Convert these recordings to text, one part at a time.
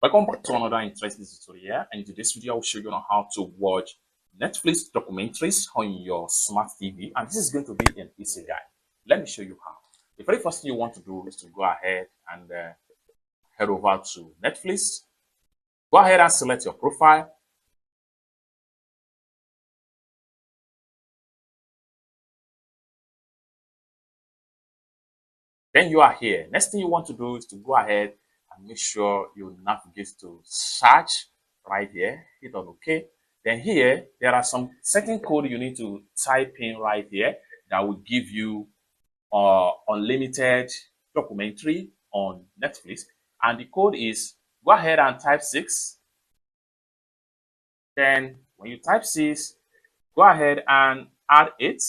Welcome back to another interesting tutorial, and in today's video I will show you on how to watch Netflix documentaries on your smart TV, and this is going to be an easy guide. Let me show you how. The very first thing you want to do is to go ahead and head over to Netflix. Go ahead and select your profile. Then you are here. Next thing you want to do is to go ahead and make sure you navigate to search right here. Hit on OK. Then here, there are some certain code you need to type in right here that will give you unlimited documentary on Netflix. And the code is, go ahead and type 6. Then when you type 6, go ahead and add 8.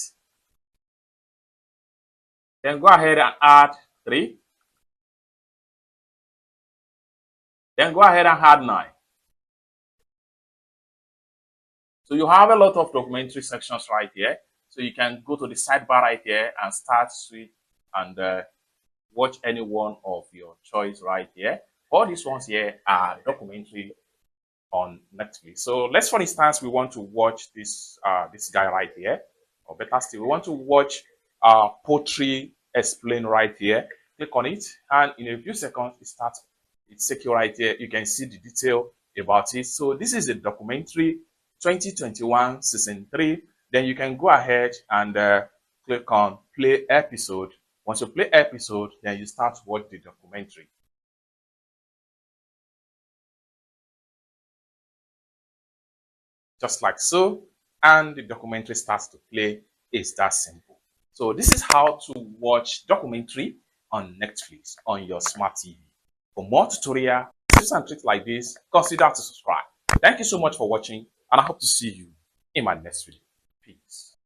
Then go ahead and add 3. Then go ahead and add 9. So you have a lot of documentary sections right here. So you can go to the sidebar right here and start switch and watch any one of your choice right here. All these ones here are documentary on Netflix. So let's, for instance, we want to watch this this guy right here, or better still, we want to watch Poetry Explained right here. Click on it, and in a few seconds it starts. It's secure right here. You can see the detail about it. So this is a documentary 2021 season 3. Then you can go ahead and click on play episode. Once you play episode, then you start to watch the documentary. Just like so, and the documentary starts to play. It's that simple. So this is how to watch documentary on Netflix on your smart TV. For more tutorial tips and tricks like this, consider to subscribe. Thank you so much for watching, and I hope to see you in my next video. Peace.